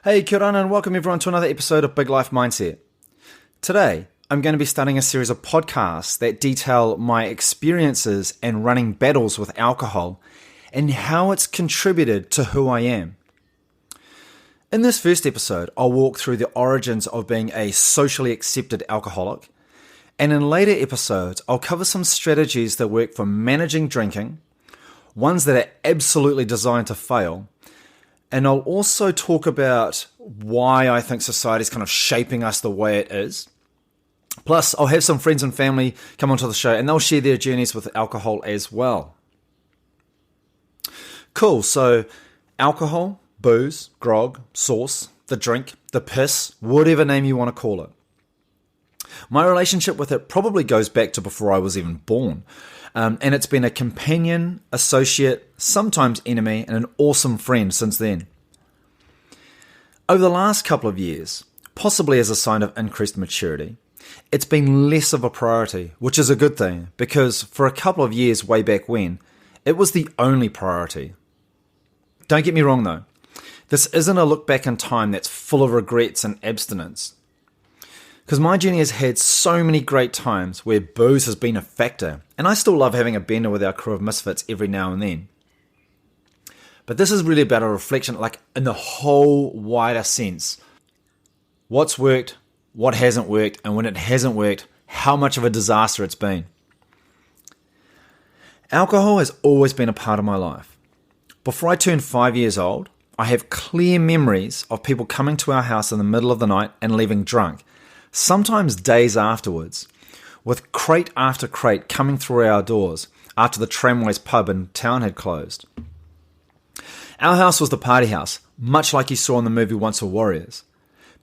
Hey, kia ora and welcome everyone to another episode of Big Life Mindset. Today, I'm going to be starting a series of podcasts that detail my experiences in running battles with alcohol and how it's contributed to who I am. In this first episode, I'll walk through the origins of being a socially accepted alcoholic, and in later episodes, I'll cover some strategies that work for managing drinking, ones that are absolutely designed to fail, and I'll also talk about why I think society is kind of shaping us the way it is. Plus, I'll have some friends and family come onto the show and they'll share their journeys with alcohol as well. Cool, so alcohol, booze, grog, sauce, the drink, the piss, whatever name you want to call it. My relationship with it probably goes back to before I was even born. And it's been a companion, associate, sometimes enemy, and an awesome friend since then. Over the last couple of years, possibly as a sign of increased maturity, it's been less of a priority, which is a good thing, because for a couple of years way back when, it was the only priority. Don't get me wrong though, this isn't a look back in time that's full of regrets and abstinence. Because my journey has had so many great times where booze has been a factor, and I still love having a bender with our crew of misfits every now and then. But this is really about a reflection, like in the whole wider sense. What's worked, what hasn't worked, and when it hasn't worked, how much of a disaster it's been. Alcohol has always been a part of my life. Before I turned 5 years old, I have clear memories of people coming to our house in the middle of the night and leaving drunk, sometimes days afterwards, with crate after crate coming through our doors after the Tramways pub in town had closed. Our house was the party house, much like you saw in the movie Once Were Warriors.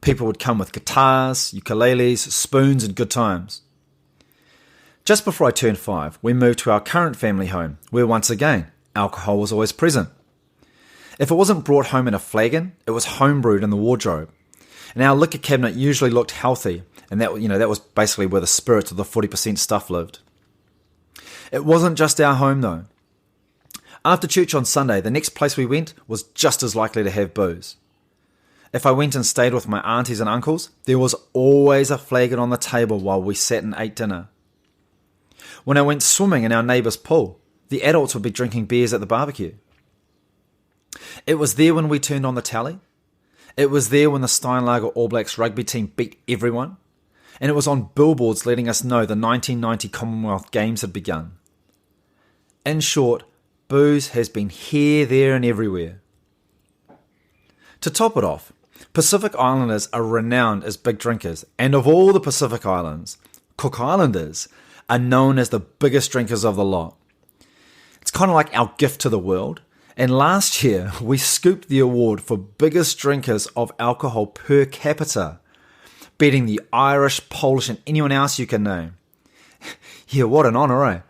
People would come with guitars, ukuleles, spoons, and good times. Just before I turned 5, we moved to our current family home, where once again, alcohol was always present. If it wasn't brought home in a flagon, it was homebrewed in the wardrobe. And our liquor cabinet usually looked healthy, and that was basically where the spirits of the 40% stuff lived. It wasn't just our home though. After church on Sunday, the next place we went was just as likely to have booze. If I went and stayed with my aunties and uncles, there was always a flagon on the table while we sat and ate dinner. When I went swimming in our neighbour's pool, the adults would be drinking beers at the barbecue. It was there when we turned on the tally. It was there when the Steinlager All Blacks rugby team beat everyone, and it was on billboards letting us know the 1990 Commonwealth Games had begun. In short, booze has been here, there and everywhere. To top it off, Pacific Islanders are renowned as big drinkers, and of all the Pacific Islands, Cook Islanders are known as the biggest drinkers of the lot. It's kind of like our gift to the world. And last year, we scooped the award for biggest drinkers of alcohol per capita, beating the Irish, Polish, and anyone else you can name. Yeah, what an honour, eh?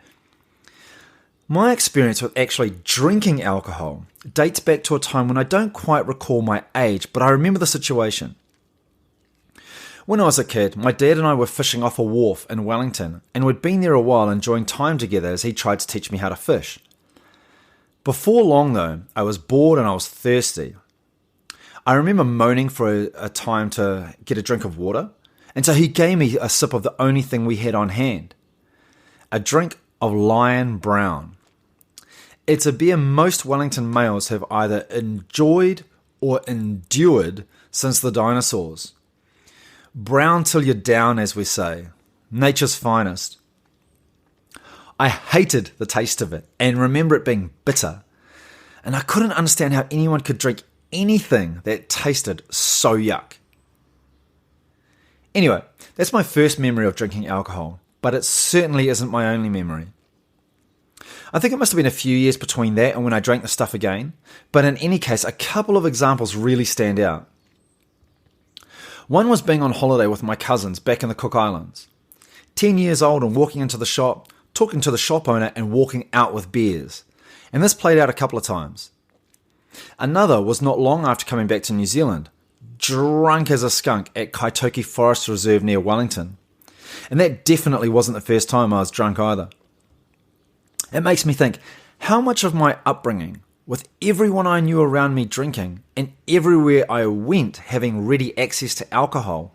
My experience with actually drinking alcohol dates back to a time when I don't quite recall my age, but I remember the situation. When I was a kid, my dad and I were fishing off a wharf in Wellington, and we'd been there a while enjoying time together as he tried to teach me how to fish. Before long though, I was bored and I was thirsty. I remember moaning for a time to get a drink of water, and so he gave me a sip of the only thing we had on hand. A drink of Lion Brown. It's a beer most Wellington males have either enjoyed or endured since the dinosaurs. Brown till you're down, as we say. Nature's finest. I hated the taste of it and remember it being bitter. And I couldn't understand how anyone could drink anything that tasted so yuck. Anyway, that's my first memory of drinking alcohol, but it certainly isn't my only memory. I think it must have been a few years between that and when I drank the stuff again, but in any case, a couple of examples really stand out. One was being on holiday with my cousins back in the Cook Islands. 10 years old and walking into the shop, talking to the shop owner and walking out with beers. And this played out a couple of times. Another was not long after coming back to New Zealand, drunk as a skunk at Kaitoke Forest Reserve near Wellington. And that definitely wasn't the first time I was drunk either. It makes me think, how much of my upbringing with everyone I knew around me drinking and everywhere I went having ready access to alcohol,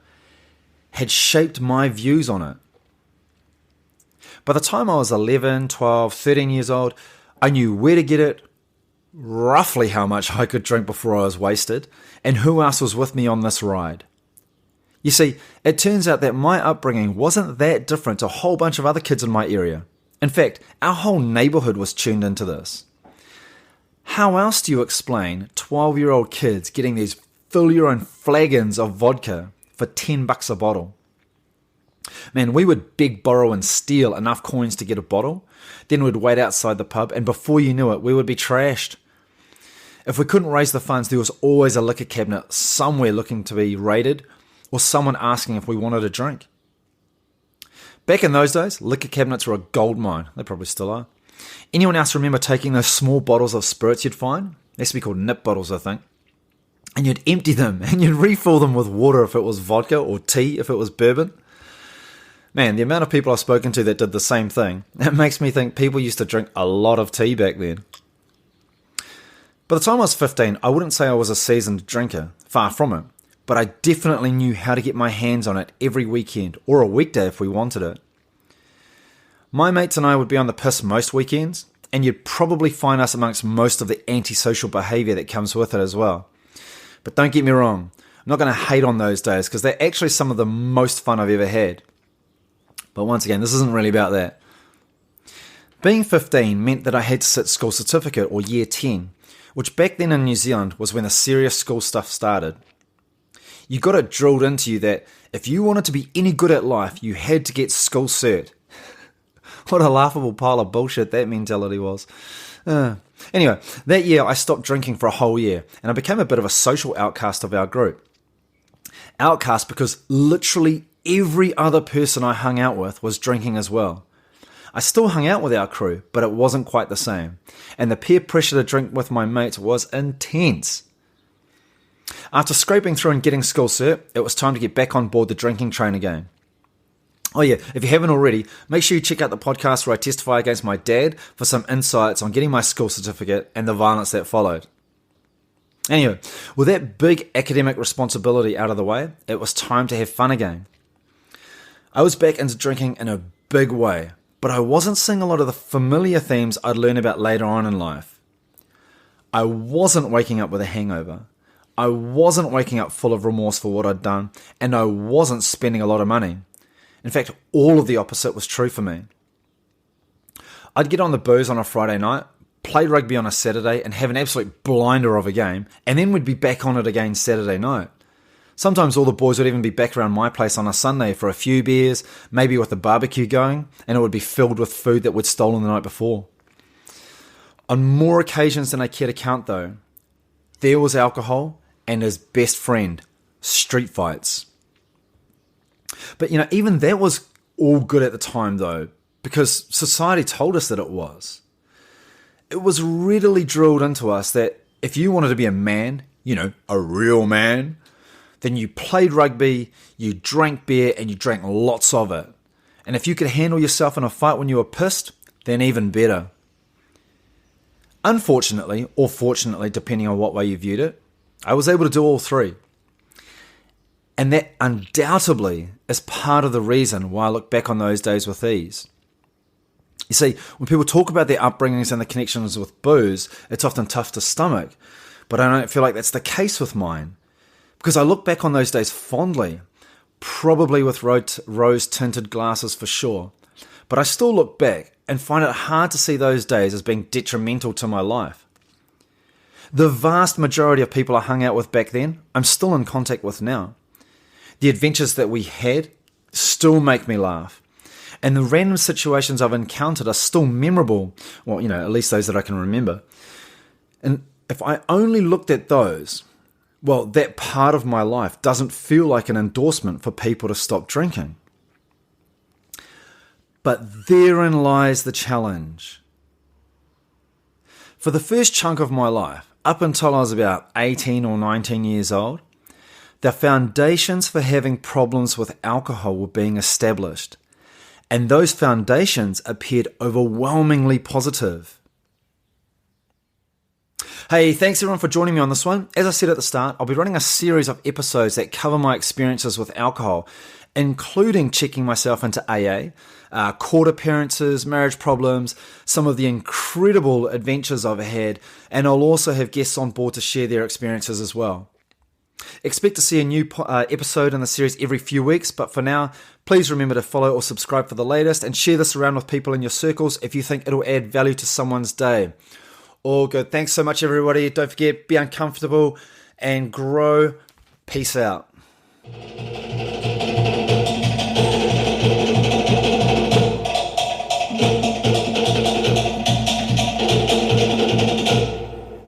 had shaped my views on it. By the time I was 11, 12, 13 years old, I knew where to get it, roughly how much I could drink before I was wasted, and who else was with me on this ride. You see, it turns out that my upbringing wasn't that different to a whole bunch of other kids in my area. In fact, our whole neighborhood was tuned into this. How else do you explain 12-year-old kids getting these fill-your-own flagons of vodka for $10 a bottle? Man, we would beg, borrow and steal enough coins to get a bottle, then we'd wait outside the pub, and before you knew it, we would be trashed. If we couldn't raise the funds, there was always a liquor cabinet somewhere looking to be raided, or someone asking if we wanted a drink. Back in those days, liquor cabinets were a gold mine. They probably still are. Anyone else remember taking those small bottles of spirits you'd find? They used to be called nip bottles, I think. And you'd empty them, and you'd refill them with water if it was vodka, or tea if it was bourbon. Man, the amount of people I've spoken to that did the same thing, it makes me think people used to drink a lot of tea back then. By the time I was 15, I wouldn't say I was a seasoned drinker, far from it, but I definitely knew how to get my hands on it every weekend, or a weekday if we wanted it. My mates and I would be on the piss most weekends, and you'd probably find us amongst most of the antisocial behaviour that comes with it as well. But don't get me wrong, I'm not going to hate on those days, because they're actually some of the most fun I've ever had. But once again, this isn't really about that. Being 15 meant that I had to sit school certificate, or year 10, which back then in New Zealand was when the serious school stuff started. You got it drilled into you that if you wanted to be any good at life, you had to get school cert. What a laughable pile of bullshit that mentality was. Anyway, that year I stopped drinking for a whole year, and I became a bit of a social outcast of our group. Outcast because literally every other person I hung out with was drinking as well. I still hung out with our crew, but it wasn't quite the same. And the peer pressure to drink with my mates was intense. After scraping through and getting school cert, it was time to get back on board the drinking train again. Oh yeah, if you haven't already, make sure you check out the podcast where I testify against my dad for some insights on getting my school certificate and the violence that followed. Anyway, with that big academic responsibility out of the way, it was time to have fun again. I was back into drinking in a big way, but I wasn't seeing a lot of the familiar themes I'd learn about later on in life. I wasn't waking up with a hangover. I wasn't waking up full of remorse for what I'd done, and I wasn't spending a lot of money. In fact, all of the opposite was true for me. I'd get on the booze on a Friday night, play rugby on a Saturday, and have an absolute blinder of a game, and then we'd be back on it again Saturday night. Sometimes all the boys would even be back around my place on a Sunday for a few beers, maybe with a barbecue going, and it would be filled with food that we'd stolen the night before. On more occasions than I care to count though, there was alcohol and his best friend, street fights. But even that was all good at the time though, because society told us that it was. It was readily drilled into us that if you wanted to be a man, a real man, then you played rugby, you drank beer, and you drank lots of it. And if you could handle yourself in a fight when you were pissed, then even better. Unfortunately, or fortunately, depending on what way you viewed it, I was able to do all three. And that undoubtedly is part of the reason why I look back on those days with ease. You see, when people talk about their upbringings and the connections with booze, it's often tough to stomach. But I don't feel like that's the case with mine. Because I look back on those days fondly, probably with rose-tinted glasses for sure. But I still look back and find it hard to see those days as being detrimental to my life. The vast majority of people I hung out with back then, I'm still in contact with now. The adventures that we had still make me laugh. And the random situations I've encountered are still memorable. Well, at least those that I can remember. And if I only looked at those, well, that part of my life doesn't feel like an endorsement for people to stop drinking. But therein lies the challenge. For the first chunk of my life, up until I was about 18 or 19 years old, the foundations for having problems with alcohol were being established. And those foundations appeared overwhelmingly positive. Hey, thanks everyone for joining me on this one. As I said at the start, I'll be running a series of episodes that cover my experiences with alcohol, including checking myself into AA, court appearances, marriage problems, some of the incredible adventures I've had, and I'll also have guests on board to share their experiences as well. Expect to see a new episode in the series every few weeks, but for now, please remember to follow or subscribe for the latest and share this around with people in your circles if you think it'll add value to someone's day. All good. Thanks so much, everybody. Don't forget, be uncomfortable and grow. Peace out.